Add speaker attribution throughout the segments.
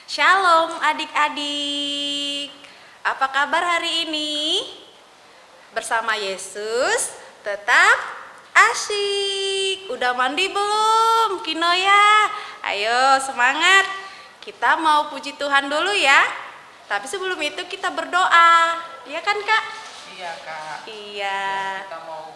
Speaker 1: Shalom adik-adik. Apa kabar hari ini? Bersama Yesus tetap asyik. Udah mandi belum, Kinoya? Ayo semangat. Kita mau puji Tuhan dulu ya. Tapi sebelum itu kita berdoa. Iya kan, Kak?
Speaker 2: Iya, Kak.
Speaker 1: Iya.
Speaker 2: Kita mau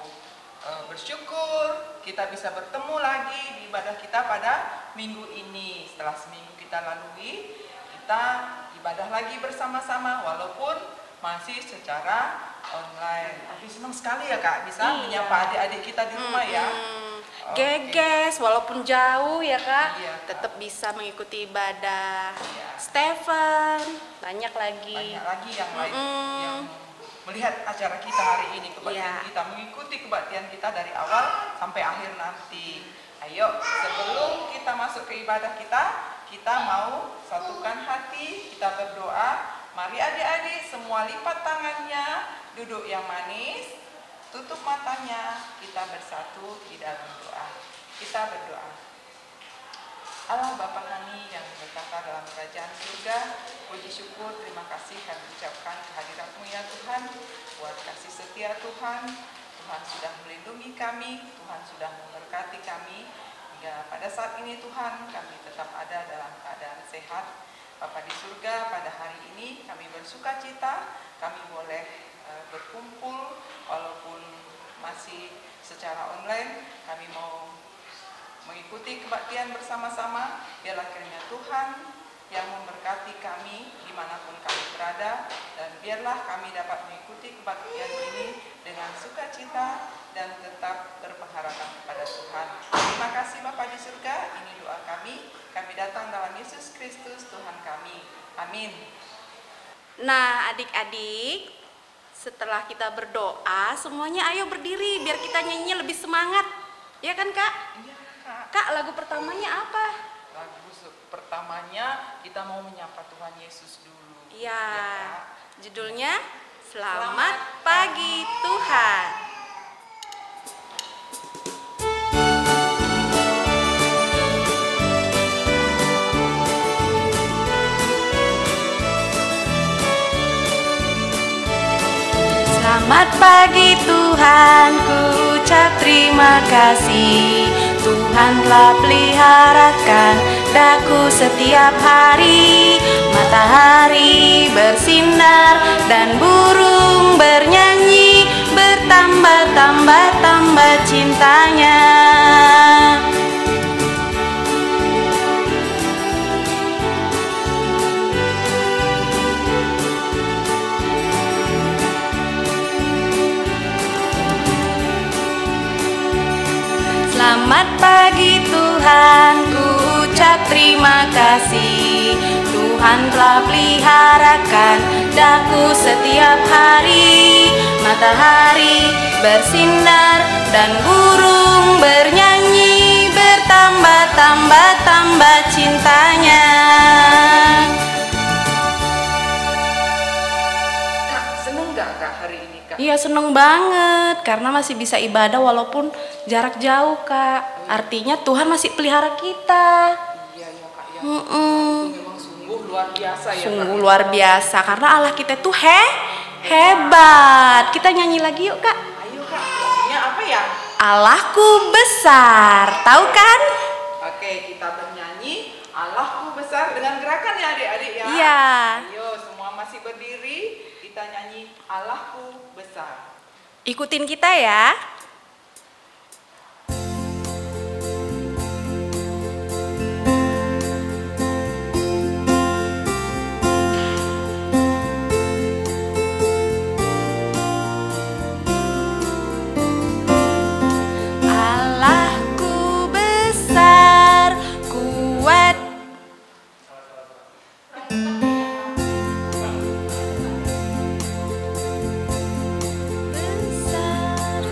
Speaker 2: bersyukur kita bisa bertemu lagi di ibadah kita pada minggu ini. Setelah seminggu kita lalui, kita ibadah lagi bersama-sama walaupun masih secara online. Tapi senang sekali ya, Kak, bisa menyapa adik-adik kita di rumah ya.
Speaker 1: Geges, walaupun jauh ya, Kak,
Speaker 2: Iya, Kak.
Speaker 1: tetap bisa mengikuti ibadah.
Speaker 2: Iya.
Speaker 1: Stephen, banyak lagi.
Speaker 2: Banyak lagi yang lain yang melihat acara kita hari ini, kebaktian
Speaker 1: Iya.
Speaker 2: kita, mengikuti kebaktian kita dari awal sampai akhir nanti. Ayo, sebelum kita masuk ke ibadah kita mau satukan hati, kita berdoa. Mari adik-adik semua lipat tangannya, duduk yang manis, tutup matanya, kita bersatu di dalam doa. Kita berdoa. Allah Bapa kami yang bertata dalam kerajaan surga, puji syukur, terima kasih kami ucapkan kehadirat-Mu ya Tuhan, buat kasih setia Tuhan. Tuhan sudah melindungi kami, Tuhan sudah memberkati kami, hingga pada saat ini Tuhan kami tetap ada dalam keadaan sehat. Bapa di surga, pada hari ini kami bersuka cita, kami boleh berkumpul walaupun masih secara online, kami mau mengikuti kebaktian bersama-sama. Biarlah kiranya Tuhan yang memberkati kami dimanapun kami berada, dan biarlah kami dapat mengikuti kebaktian ini dengan sukacita dan tetap berpengharapan kepada Tuhan. Terima kasih Bapa di surga, ini doa kami datang dalam Yesus Kristus Tuhan kami. Amin.
Speaker 1: Nah, adik-adik, setelah kita berdoa, semuanya ayo berdiri biar kita nyanyi lebih semangat. Ya kan, Kak?
Speaker 2: Iya, Kak.
Speaker 1: Kak, lagu pertamanya apa?
Speaker 2: Lagu pertamanya kita mau menyapa Tuhan Yesus dulu.
Speaker 1: Iya.
Speaker 2: Ya, Kak.
Speaker 1: Judulnya Selamat Pagi Tuhan. Selamat pagi Tuhan, ku ucap terima kasih. Tuhan telah peliharakan daku setiap hari. Matahari bersinar dan burung bernyanyi, bertambah-tambah cintanya. Selamat pagi Tuhan, ku ucap terima kasih. Tuhan telah peliharakan daku setiap hari. Matahari bersinar dan burung bernyanyi, bertambah-tambah cintanya.
Speaker 2: Kak, seneng gak Kak hari ini, Kak?
Speaker 1: Iya, seneng banget karena masih bisa ibadah walaupun jarak jauh, Kak. Artinya Tuhan masih pelihara kita.
Speaker 2: Iya ya Kak ya.
Speaker 1: Mm-mm.
Speaker 2: Itu memang sungguh luar biasa ya,
Speaker 1: Sungguh
Speaker 2: Kak.
Speaker 1: luar biasa karena Allah kita tuh hebat. Kita nyanyi lagi yuk, Kak.
Speaker 2: Ayo Kak, lagunya apa ya?
Speaker 1: Allahku besar, tahu kan?
Speaker 2: Oke, kita bernyanyi Allahku besar dengan gerakan ya adik-adik ya.
Speaker 1: Iya.
Speaker 2: Ayo semua masih berdiri, kita nyanyi Allahku besar.
Speaker 1: Ikutin kita ya. Allahku besar, kuat. Besar,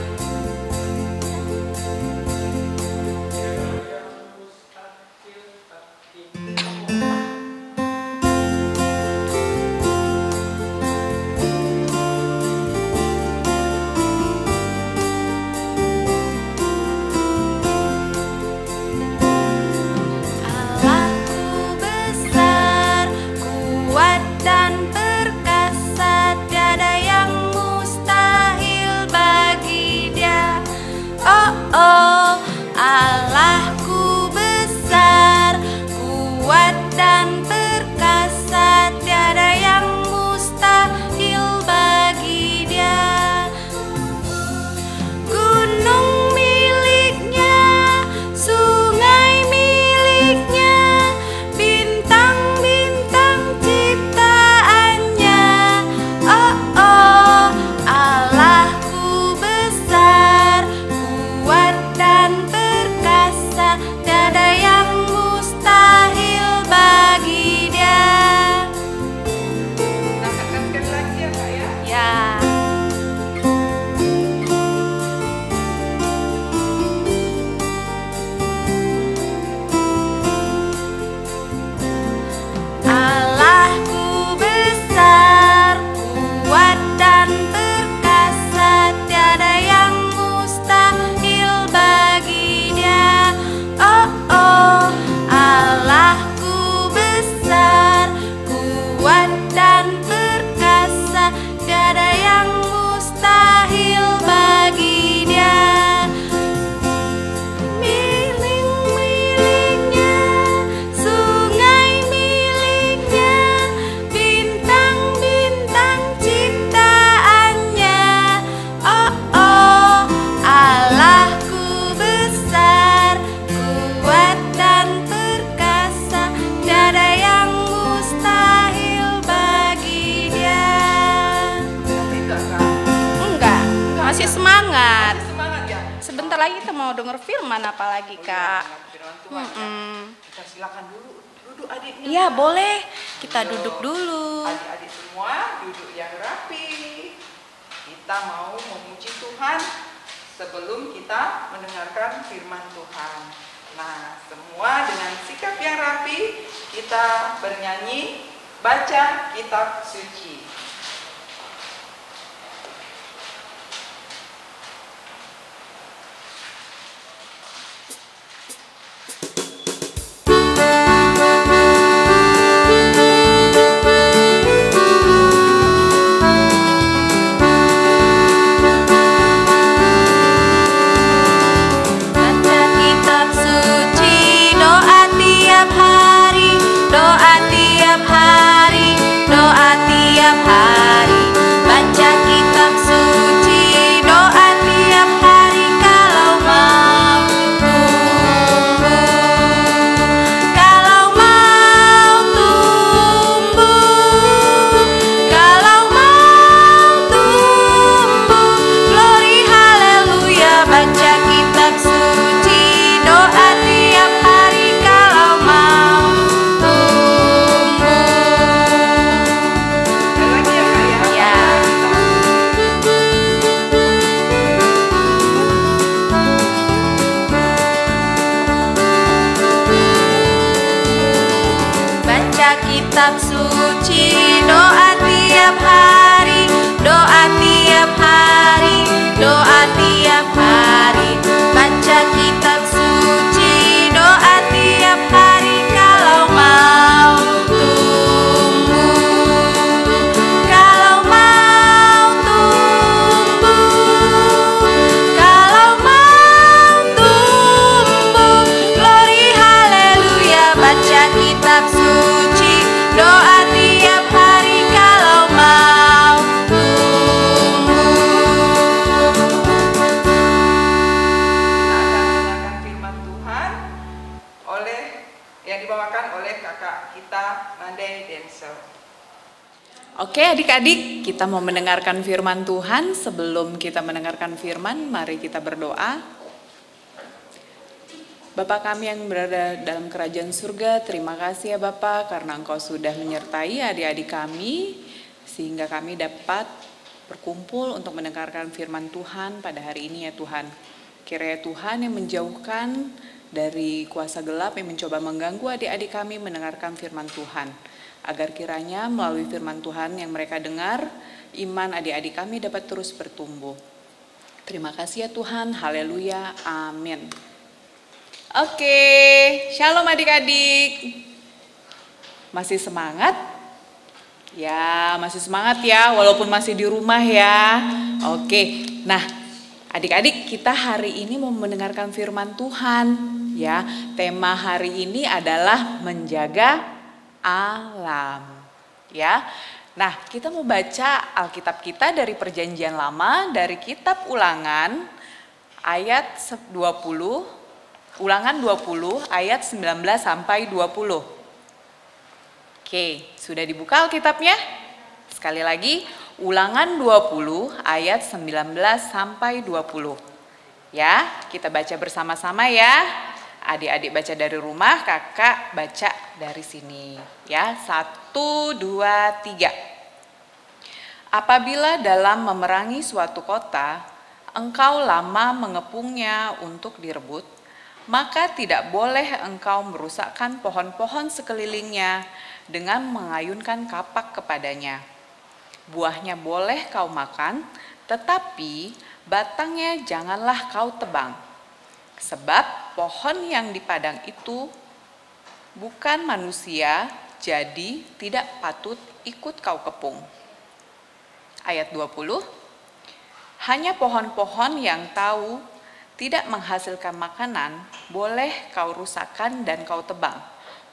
Speaker 1: lagi kita mau denger firman apa lagi, Kak?
Speaker 2: Firman Tuhan ya. Kita silakan duduk adiknya.
Speaker 1: Iya, boleh. Kita duduk dulu.
Speaker 2: Adik-adik semua duduk yang rapi. Kita mau memuji Tuhan sebelum kita mendengarkan firman Tuhan. Nah, semua dengan sikap yang rapi kita bernyanyi baca kitab suci.
Speaker 1: kitab suci, doa tiap hari, doa tiap hari, doa tiap hari. Baca kitab suci, doa tiap hari kalau mau tumbuh, kalau mau tumbuh, kalau mau tumbuh. Glory haleluya, baca kitab suci, doa tiap hari kalau mau tumbuh.
Speaker 2: Kita akan mendengarkan firman Tuhan yang dibawakan oleh kakak kita Nandai Denzel.
Speaker 3: Oke adik-adik, kita mau mendengarkan firman Tuhan. Sebelum kita mendengarkan firman, mari kita berdoa. Bapa kami yang berada dalam kerajaan surga, terima kasih ya Bapa karena Engkau sudah menyertai adik-adik kami sehingga kami dapat berkumpul untuk mendengarkan firman Tuhan pada hari ini ya Tuhan. Kiranya Tuhan yang menjauhkan dari kuasa gelap yang mencoba mengganggu adik-adik kami mendengarkan firman Tuhan. Agar kiranya melalui firman Tuhan yang mereka dengar, iman adik-adik kami dapat terus bertumbuh. Terima kasih ya Tuhan, haleluya, amin. Oke, shalom adik-adik. Masih semangat? Ya, masih semangat ya, walaupun masih di rumah ya. Oke, nah adik-adik kita hari ini mau mendengarkan firman Tuhan. Ya, tema hari ini adalah menjaga alam. Ya, nah kita mau baca Alkitab kita dari Perjanjian Lama dari Kitab Ulangan ayat 20, Ulangan 20 ayat 19 sampai 20. Oke, sudah dibuka Alkitabnya? Sekali lagi, Ulangan 20 ayat 19 sampai 20. Ya, kita baca bersama-sama ya. Adik-adik baca dari rumah, kakak baca dari sini. Ya, 1, 2, 3. Apabila dalam memerangi suatu kota, engkau lama mengepungnya untuk direbut, maka tidak boleh engkau merusakkan pohon-pohon sekelilingnya dengan mengayunkan kapak kepadanya. Buahnya boleh kau makan, tetapi batangnya janganlah kau tebang. Sebab pohon yang di padang itu bukan manusia, jadi tidak patut ikut kau kepung. Ayat 20, hanya pohon-pohon yang tahu tidak menghasilkan makanan, boleh kau rusakkan dan kau tebang,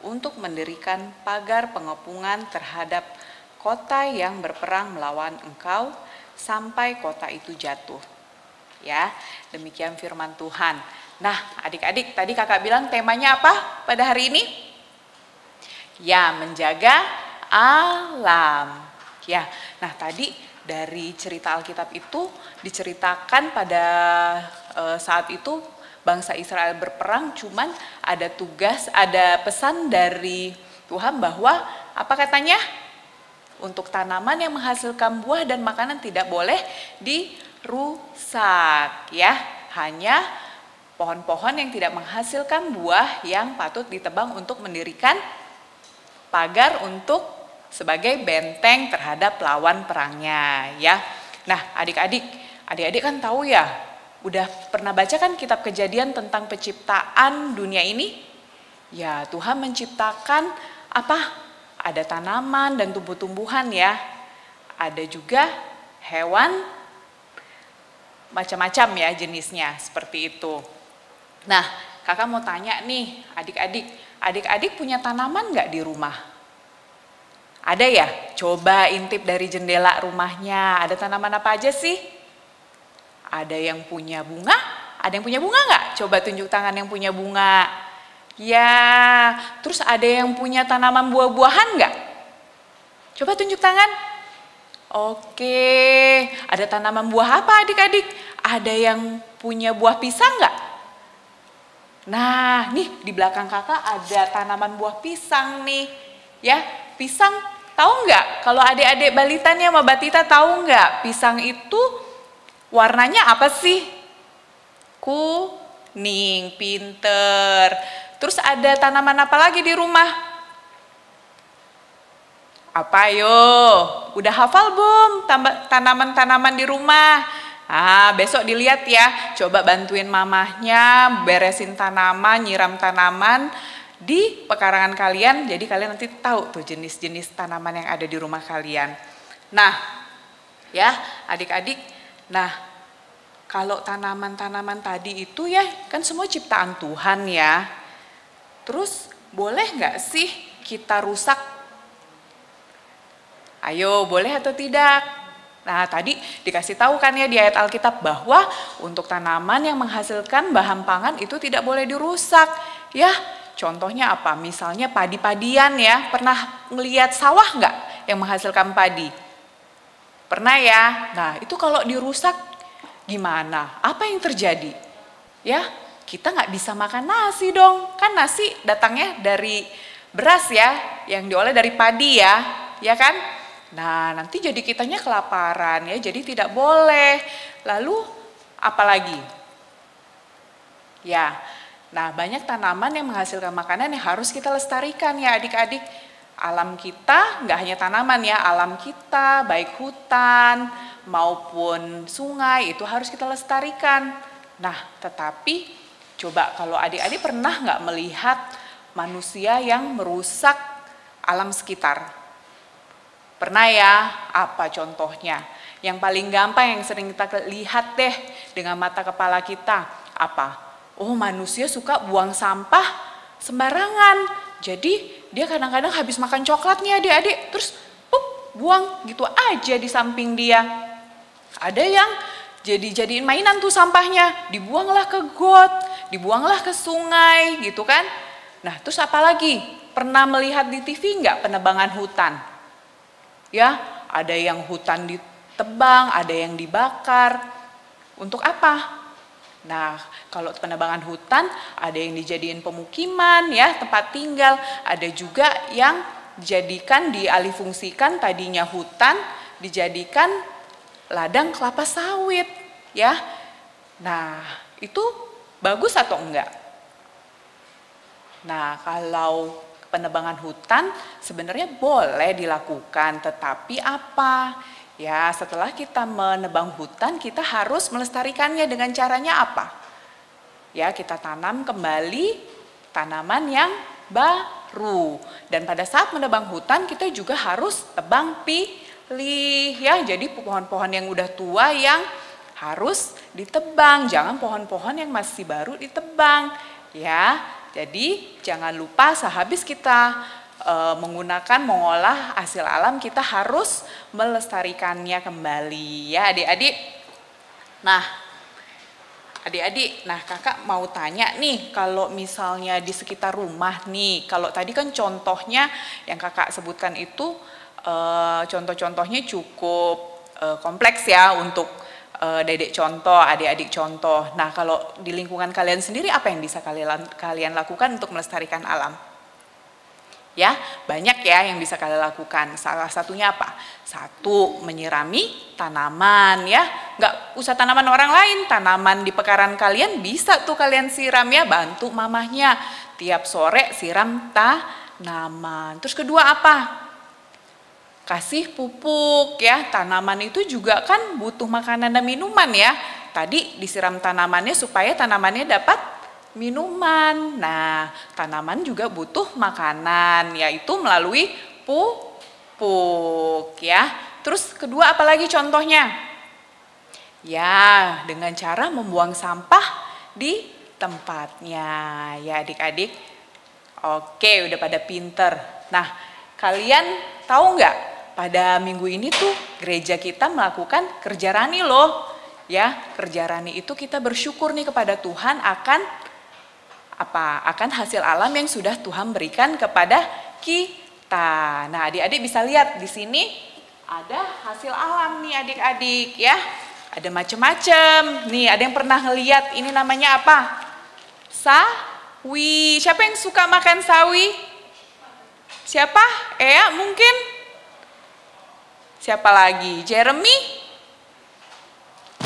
Speaker 3: untuk mendirikan pagar pengepungan terhadap kota yang berperang melawan engkau, sampai kota itu jatuh. Ya, demikian firman Tuhan. Nah, adik-adik, tadi kakak bilang temanya apa pada hari ini? Ya, menjaga alam. Ya, nah tadi dari cerita Alkitab itu diceritakan pada saat itu bangsa Israel berperang, cuman ada tugas, ada pesan dari Tuhan bahwa apa katanya? Untuk tanaman yang menghasilkan buah dan makanan tidak boleh dirusak, ya. Hanya pohon-pohon yang tidak menghasilkan buah yang patut ditebang untuk mendirikan pagar untuk sebagai benteng terhadap lawan perangnya, ya. Nah, adik-adik kan tahu ya, udah pernah baca kan kitab Kejadian tentang penciptaan dunia ini? Ya, Tuhan menciptakan apa? Ada tanaman dan tumbuh-tumbuhan ya. Ada juga hewan macam-macam ya jenisnya, seperti itu. Nah, kakak mau tanya nih adik-adik punya tanaman nggak di rumah? Ada ya? Coba intip dari jendela rumahnya, ada tanaman apa aja sih? Ada yang punya bunga? Ada yang punya bunga nggak? Coba tunjuk tangan yang punya bunga. Ya, terus ada yang punya tanaman buah-buahan nggak? Coba tunjuk tangan. Oke, ada tanaman buah apa adik-adik? Ada yang punya buah pisang nggak? Nah, nih di belakang kakak ada tanaman buah pisang nih. Ya, pisang tahu nggak? Kalau adik-adik balitanya sama Batita tahu nggak? Pisang itu warnanya apa sih? Kuning, pinter. Terus ada tanaman apa lagi di rumah? Apa yo? Udah hafal belum tanaman-tanaman di rumah? Besok dilihat ya. Coba bantuin mamahnya beresin tanaman, nyiram tanaman di pekarangan kalian. Jadi kalian nanti tahu tuh jenis-jenis tanaman yang ada di rumah kalian. Nah, ya adik-adik. Nah, kalau tanaman-tanaman tadi itu ya kan semua ciptaan Tuhan ya. Terus boleh nggak sih kita rusak? Ayo, boleh atau tidak? Nah, tadi dikasih tahu kan ya di ayat Alkitab bahwa untuk tanaman yang menghasilkan bahan pangan itu tidak boleh dirusak. Ya, contohnya apa? Misalnya padi-padian ya. Pernah ngelihat sawah nggak yang menghasilkan padi? Pernah ya? Nah, itu kalau dirusak gimana? Apa yang terjadi? Ya, kita nggak bisa makan nasi dong, kan nasi datangnya dari beras ya, yang diolah dari padi ya kan? Nah, nanti jadi kitanya kelaparan ya, jadi tidak boleh. Lalu apalagi? Ya, nah banyak tanaman yang menghasilkan makanan yang harus kita lestarikan ya adik-adik. Alam kita nggak hanya tanaman ya, alam kita baik hutan maupun sungai itu harus kita lestarikan. Nah, tetapi coba kalau adik-adik pernah nggak melihat manusia yang merusak alam sekitar? Pernah ya? Apa contohnya? Yang paling gampang yang sering kita lihat deh dengan mata kepala kita. Apa? Oh, manusia suka buang sampah sembarangan. Jadi dia kadang-kadang habis makan coklat nih adik-adik, terus buang gitu aja di samping dia. Ada yang jadiin mainan tuh sampahnya, dibuanglah ke got, dibuanglah ke sungai gitu kan. Nah, terus apa lagi? Pernah melihat di TV nggak penebangan hutan? Ya, ada yang hutan ditebang, ada yang dibakar. Untuk apa? Nah, kalau penebangan hutan ada yang dijadiin pemukiman ya, tempat tinggal, ada juga yang dijadikan dialihfungsikan tadinya hutan dijadikan ladang kelapa sawit ya. Nah, itu bagus atau enggak? Nah, kalau penebangan hutan sebenarnya boleh dilakukan, tetapi apa? Ya, setelah kita menebang hutan, kita harus melestarikannya dengan caranya apa? Ya, kita tanam kembali tanaman yang baru. Dan pada saat menebang hutan, kita juga harus tebang pilih. Ya, jadi pohon-pohon yang udah tua yang harus ditebang. Jangan pohon-pohon yang masih baru ditebang. Ya, jadi jangan lupa sehabis kita mengolah hasil alam, kita harus melestarikannya kembali ya adik-adik. Nah adik-adik, kakak mau tanya nih, kalau misalnya di sekitar rumah nih, kalau tadi kan contohnya yang kakak sebutkan itu contoh-contohnya cukup kompleks ya untuk dedek contoh, adik-adik contoh. Nah, kalau di lingkungan kalian sendiri apa yang bisa kalian lakukan untuk melestarikan alam? Ya, banyak ya yang bisa kalian lakukan. Salah satunya apa? Satu, menyirami tanaman ya. Nggak usah tanaman orang lain, tanaman di pekaran kalian bisa tuh kalian siram ya, bantu mamahnya. Tiap sore siram tanaman. Terus kedua apa? Kasih pupuk ya, tanaman itu juga kan butuh makanan dan minuman ya. Tadi disiram tanamannya supaya tanamannya dapat minuman. Nah, tanaman juga butuh makanan, yaitu melalui pupuk ya. Terus kedua apalagi contohnya? Ya, dengan cara membuang sampah di tempatnya ya adik-adik. Oke, udah pada pinter. Nah, kalian tahu nggak? Pada minggu ini tuh gereja kita melakukan kerja rani loh. Ya, kerja rani itu kita bersyukur nih kepada Tuhan akan apa? Akan hasil alam yang sudah Tuhan berikan kepada kita. Nah, adik-adik bisa lihat di sini ada hasil alam nih adik-adik ya. Ada macam-macam. Nih, ada yang pernah ngeliat ini namanya apa? Sawi. Siapa yang suka makan sawi? Siapa? Mungkin? Siapa lagi? Jeremy?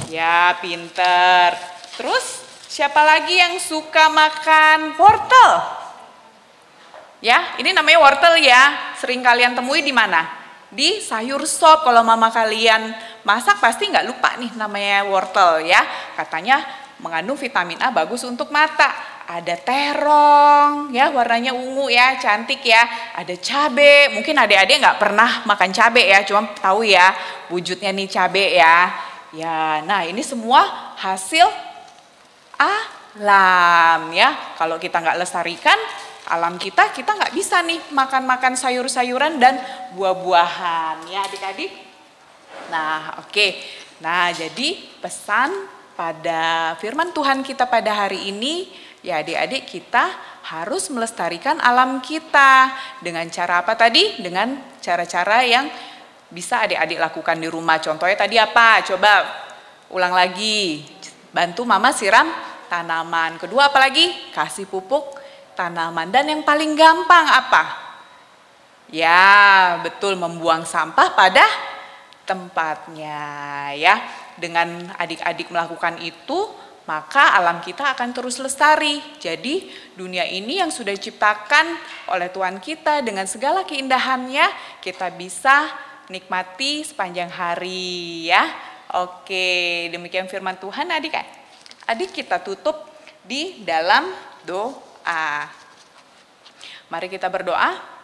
Speaker 3: Ya, pinter. Terus siapa lagi yang suka makan wortel? Ya, ini namanya wortel ya. Sering kalian temui di mana? Di sayur sop. Kalau mama kalian masak pasti nggak lupa nih namanya wortel ya. Katanya mengandung vitamin A, bagus untuk mata. Ada terong ya, warnanya ungu ya, cantik ya. Ada cabe. Mungkin adik-adik nggak pernah makan cabe ya, cuma tahu ya wujudnya nih cabe ya. Ya, nah ini semua hasil alam ya. Kalau kita nggak lestarikan alam kita nggak bisa nih makan-makan sayur-sayuran dan buah-buahan ya adik-adik. Nah, oke. Nah, jadi pesan pada firman Tuhan kita pada hari ini, ya adik-adik, kita harus melestarikan alam kita. Dengan cara apa tadi? Dengan cara-cara yang bisa adik-adik lakukan di rumah. Contohnya tadi apa? Coba ulang lagi. Bantu mama siram tanaman. Kedua apa lagi? Kasih pupuk tanaman. Dan yang paling gampang apa? Ya, betul, membuang sampah pada tempatnya ya. Dengan adik-adik melakukan itu, maka alam kita akan terus lestari. Jadi dunia ini yang sudah diciptakan oleh Tuhan kita dengan segala keindahannya, kita bisa nikmati sepanjang hari ya. Oke, demikian firman Tuhan adik-adik, kita tutup di dalam doa. Mari kita berdoa.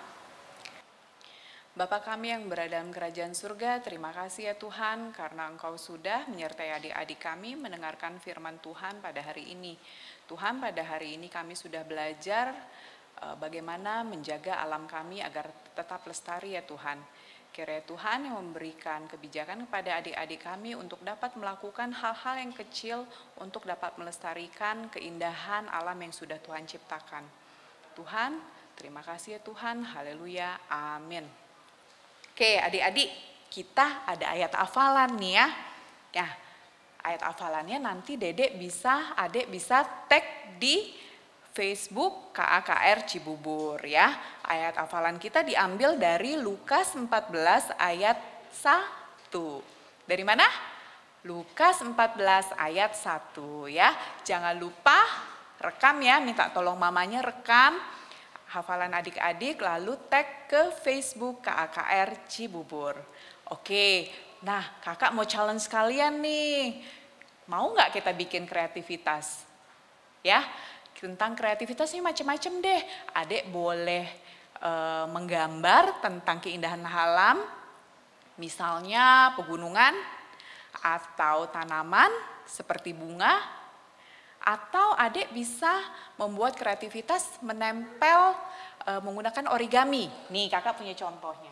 Speaker 3: Bapa kami yang berada dalam kerajaan surga, terima kasih ya Tuhan karena Engkau sudah menyertai adik-adik kami mendengarkan firman Tuhan pada hari ini. Tuhan, pada hari ini kami sudah belajar bagaimana menjaga alam kami agar tetap lestari ya Tuhan. Kiranya Tuhan yang memberikan kebijakan kepada adik-adik kami untuk dapat melakukan hal-hal yang kecil untuk dapat melestarikan keindahan alam yang sudah Tuhan ciptakan. Tuhan, terima kasih ya Tuhan. Haleluya. Amin. Oke, adik-adik, kita ada ayat hafalan nih ya. Ya, ayat hafalannya nanti adik bisa tag di Facebook KAKR Cibubur ya. Ayat hafalan kita diambil dari Lukas 14 ayat 1. Dari mana? Lukas 14 ayat 1 ya. Jangan lupa rekam ya, minta tolong mamanya rekam hafalan adik-adik lalu tag ke Facebook KAKR Cibubur. Oke, nah kakak mau challenge kalian nih. Mau nggak kita bikin kreativitas? Ya, tentang kreativitasnya macam-macam deh. Adik boleh menggambar tentang keindahan alam, misalnya pegunungan atau tanaman seperti bunga, atau adik bisa membuat kreativitas menempel menggunakan origami. Nih kakak punya contohnya.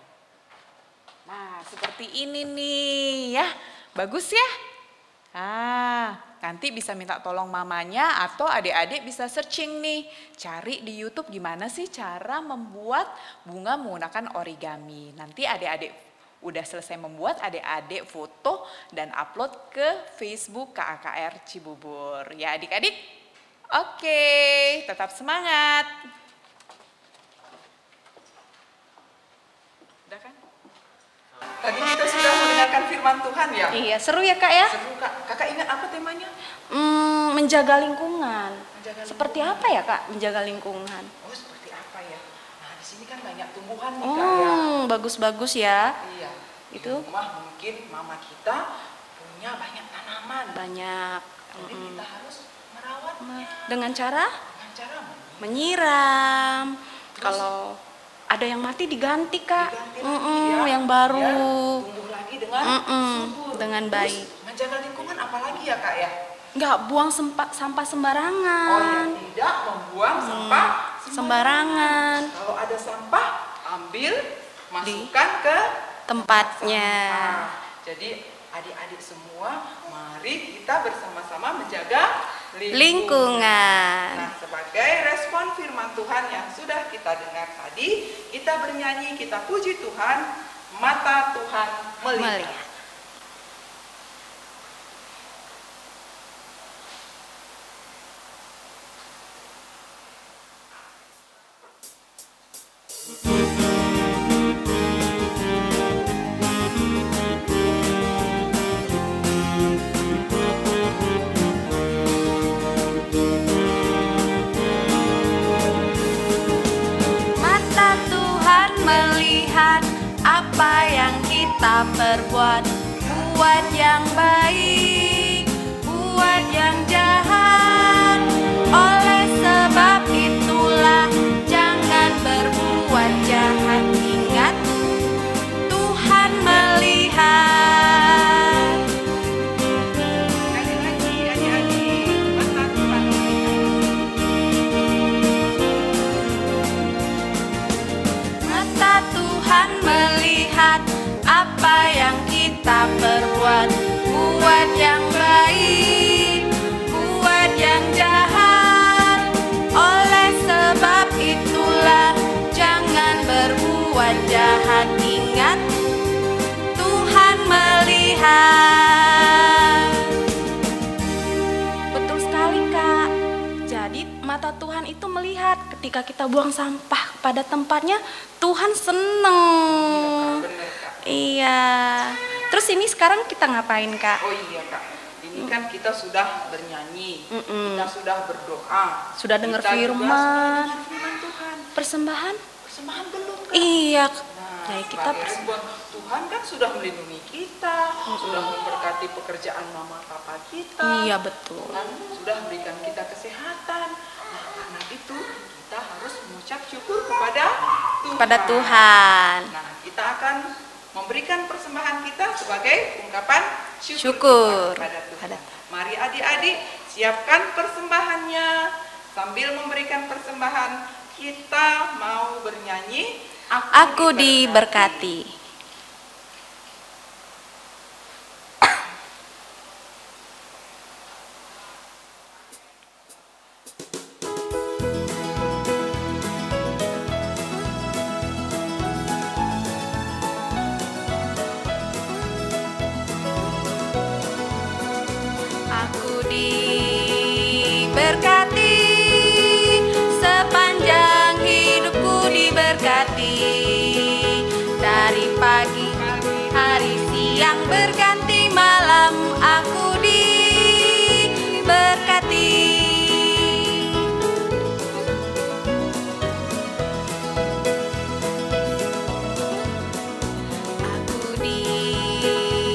Speaker 3: Nah seperti ini nih ya, bagus ya. Nah nanti bisa minta tolong mamanya atau adik-adik bisa searching nih. Cari di YouTube gimana sih cara membuat bunga menggunakan origami. Nanti adik-adik udah selesai membuat, adik-adik foto dan upload ke Facebook KAKR Cibubur. Ya adik-adik? Oke, tetap semangat. Udah kan?
Speaker 2: Tadi kita sudah mendengarkan firman Tuhan ya?
Speaker 1: Iya, seru ya Kak ya?
Speaker 2: Seru Kak. Kakak ingat apa temanya?
Speaker 1: Menjaga lingkungan.
Speaker 2: Menjaga
Speaker 1: Seperti
Speaker 2: lingkungan.
Speaker 1: apa ya Kak menjaga lingkungan?
Speaker 2: Oh, seperti apa ya? Nah, di sini kan banyak tumbuhan nih Kak ya.
Speaker 1: Bagus-bagus ya.
Speaker 2: Iya.
Speaker 1: Itu?
Speaker 2: Di rumah mungkin mama kita punya banyak tanaman.
Speaker 1: Banyak.
Speaker 2: Jadi kita harus merawatnya
Speaker 1: Dengan cara
Speaker 2: dengan cara
Speaker 1: menyiram. Kalau ada yang mati diganti Kak.
Speaker 2: diganti lagi ya,
Speaker 1: Yang baru.
Speaker 2: biar tumbuh lagi dengan subur.
Speaker 1: Dengan
Speaker 2: Terus,
Speaker 1: baik.
Speaker 2: menjaga lingkungan apa lagi ya Kak ya?
Speaker 1: Nggak buang sampah
Speaker 2: Oh
Speaker 1: sembarangan.
Speaker 2: ya, tidak membuang sampah
Speaker 1: Sembarangan.
Speaker 2: Kalau ada sampah, ambil, masukkan ke
Speaker 1: Tempatnya.
Speaker 2: sampah. Jadi adik-adik semua, mari kita bersama-sama menjaga
Speaker 1: Lingkungan.
Speaker 2: Nah, sebagai respon firman Tuhan yang sudah kita dengar tadi, kita bernyanyi, kita puji Tuhan, mata Tuhan melihat.
Speaker 1: Melihat. Mata Tuhan melihat apa yang kita perbuat, buat yang baik, buat yang jahat. Oleh sebab itulah jangan berbuat jahat. Ingat, Tuhan melihat.
Speaker 2: Sekali lagi, adik-adik, mata Tuhan melihat.
Speaker 1: Mata Tuhan melihat apa yang kita perbuat, buat yang baik, buat yang jahat. Oleh sebab itulah jangan berbuat jahat. Ingat, Tuhan melihat. Betul sekali Kak. Jadi mata Tuhan itu melihat ketika kita buang sampah pada tempatnya, Tuhan seneng.
Speaker 2: Benar Kak.
Speaker 1: Iya. Terus ini sekarang kita ngapain Kak?
Speaker 2: Oh iya Kak, ini kan kita sudah bernyanyi,
Speaker 1: Mm-mm.
Speaker 2: kita sudah berdoa,
Speaker 1: Sudah dengar
Speaker 2: kita juga
Speaker 1: firman.
Speaker 2: sudah dengar firman Tuhan.
Speaker 1: Persembahan?
Speaker 2: Persembahan belum Kak?
Speaker 1: Iya.
Speaker 2: Nah,
Speaker 1: Jadi kita
Speaker 2: sebagai respon Tuhan kan sudah melindungi kita, sudah memberkati pekerjaan mama papa kita.
Speaker 1: Iya betul.
Speaker 2: Tuhan sudah berikan kita kesehatan. Nah, karena itu kita harus mengucap syukur kepada Tuhan.
Speaker 1: Pada Tuhan.
Speaker 2: Nah, kita akan memberikan persembahan kita sebagai ungkapan syukur,
Speaker 1: Syukur
Speaker 2: kita kepada Tuhan.
Speaker 1: pada-
Speaker 2: Mari adik-adik siapkan persembahannya. Sambil memberikan persembahan, kita mau bernyanyi
Speaker 1: Aku diberkati. Aku diberkati, sepanjang hidupku diberkati. Dari pagi hari siang berganti malam, aku diberkati. Aku diberkati,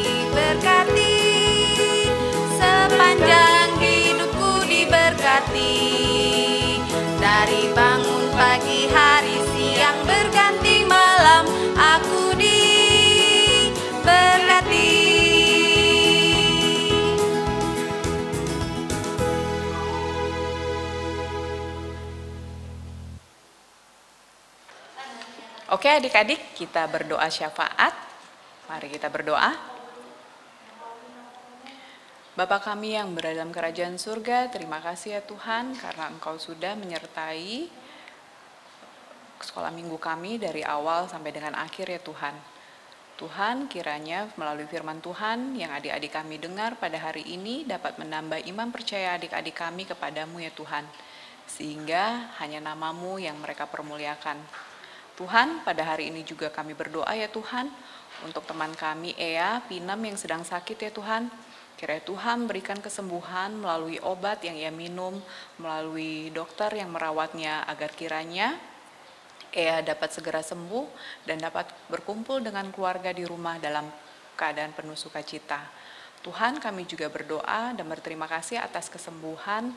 Speaker 1: sepanjang hidupku diberkati. Dari bangun pagi hari siang berganti malam, aku diberkati.
Speaker 3: Oke adik-adik, kita berdoa syafaat. Mari kita berdoa. Bapa kami yang berada dalam kerajaan surga, terima kasih ya Tuhan karena Engkau sudah menyertai sekolah minggu kami dari awal sampai dengan akhir ya Tuhan. Tuhan, kiranya melalui firman Tuhan yang adik-adik kami dengar pada hari ini dapat menambah iman percaya adik-adik kami kepadamu ya Tuhan, sehingga hanya namamu yang mereka permuliakan. Tuhan, pada hari ini juga kami berdoa ya Tuhan, untuk teman kami Ea, Pinam yang sedang sakit ya Tuhan. Kiranya Tuhan berikan kesembuhan melalui obat yang ia minum, melalui dokter yang merawatnya, agar kiranya Ea dapat segera sembuh dan dapat berkumpul dengan keluarga di rumah dalam keadaan penuh sukacita. Tuhan, kami juga berdoa dan berterima kasih atas kesembuhan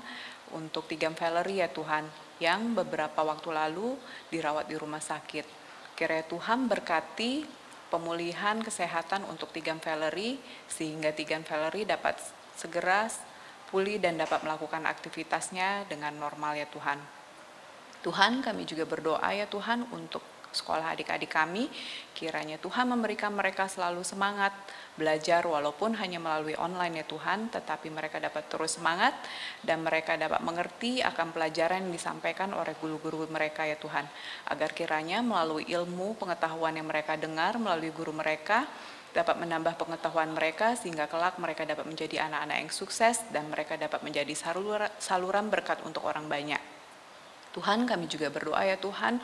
Speaker 3: untuk Tigam Valerie ya Tuhan, yang beberapa waktu lalu dirawat di rumah sakit. Kiranya Tuhan berkati pemulihan kesehatan untuk Tigam Valerie, sehingga Tigam Valerie dapat segera pulih dan dapat melakukan aktivitasnya dengan normal ya Tuhan. Tuhan, kami juga berdoa ya Tuhan untuk sekolah adik-adik kami, kiranya Tuhan memberikan mereka selalu semangat belajar walaupun hanya melalui online ya Tuhan, tetapi mereka dapat terus semangat dan mereka dapat mengerti akan pelajaran yang disampaikan oleh guru-guru mereka ya Tuhan, agar kiranya melalui ilmu pengetahuan yang mereka dengar melalui guru mereka dapat menambah pengetahuan mereka, sehingga kelak mereka dapat menjadi anak-anak yang sukses dan mereka dapat menjadi saluran berkat untuk orang banyak. Tuhan, kami juga berdoa ya Tuhan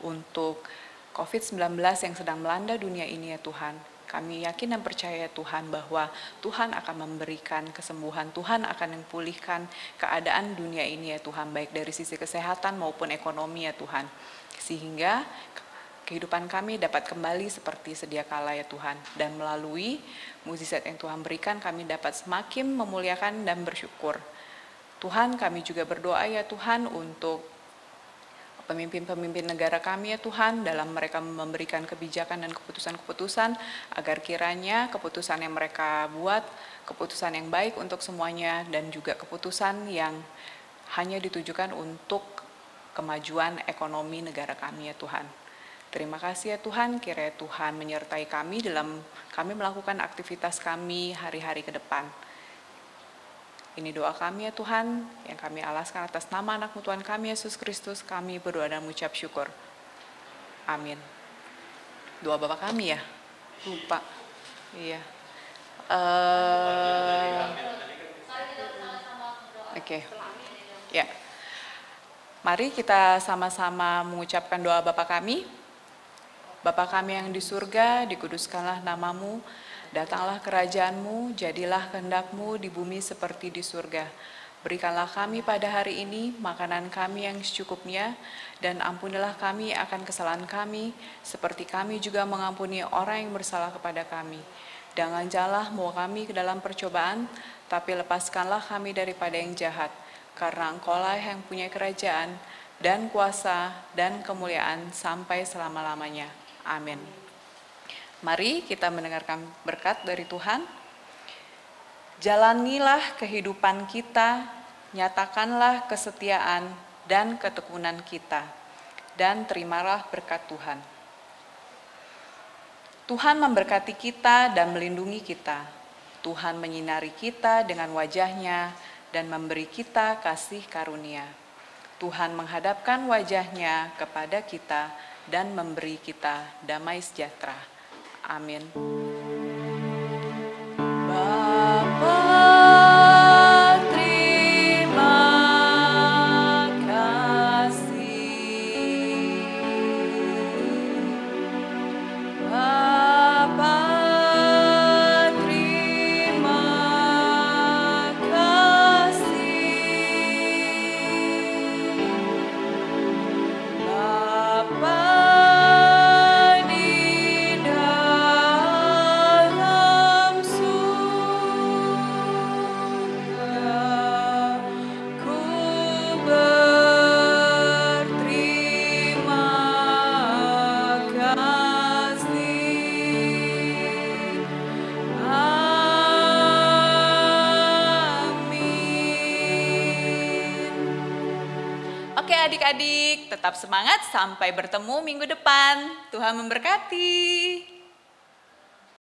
Speaker 3: untuk COVID-19 yang sedang melanda dunia ini ya Tuhan. Kami yakin dan percaya ya Tuhan bahwa Tuhan akan memberikan kesembuhan, Tuhan akan memulihkan keadaan dunia ini ya Tuhan, baik dari sisi kesehatan maupun ekonomi ya Tuhan. Sehingga kehidupan kami dapat kembali seperti sedia kala ya Tuhan. Dan melalui mukjizat yang Tuhan berikan, kami dapat semakin memuliakan dan bersyukur. Tuhan, kami juga berdoa ya Tuhan untuk pemimpin-pemimpin negara kami ya Tuhan, dalam mereka memberikan kebijakan dan keputusan-keputusan, agar kiranya keputusan yang mereka buat, keputusan yang baik untuk semuanya, dan juga keputusan yang hanya ditujukan untuk kemajuan ekonomi negara kami ya Tuhan. Terima kasih ya Tuhan, kiranya Tuhan menyertai kami dalam kami melakukan aktivitas kami hari-hari ke depan. Ini doa kami ya Tuhan, yang kami alaskan atas nama anak-Mu Tuhan kami Yesus Kristus, kami berdoa dan mengucap syukur. Amin. Doa Bapa kami ya? Lupa. Iya. Oke. Ya. Mari kita sama-sama mengucapkan doa Bapa kami. Bapa kami yang di surga, dikuduskanlah nama-Mu. Datanglah kerajaan-Mu, jadilah kehendak-Mu di bumi seperti di surga. Berikanlah kami pada hari ini makanan kami yang secukupnya, dan ampunilah kami akan kesalahan kami, seperti kami juga mengampuni orang yang bersalah kepada kami. Janganlah membawa kami ke dalam percobaan, tapi lepaskanlah kami daripada yang jahat, karena Engkau-lah yang punya kerajaan, dan kuasa, dan kemuliaan sampai selama-lamanya. Amin. Mari kita mendengarkan berkat dari Tuhan. Jalanilah kehidupan kita, nyatakanlah kesetiaan dan ketekunan kita, dan terimalah berkat Tuhan. Tuhan memberkati kita dan melindungi kita. Tuhan menyinari kita dengan wajah-Nya dan memberi kita kasih karunia. Tuhan menghadapkan wajah-Nya kepada kita dan memberi kita damai sejahtera. Amin. Bapa, terima kasih. Bapa, terima kasih. Bapa Oke adik-adik, tetap semangat sampai bertemu minggu depan. Tuhan memberkati.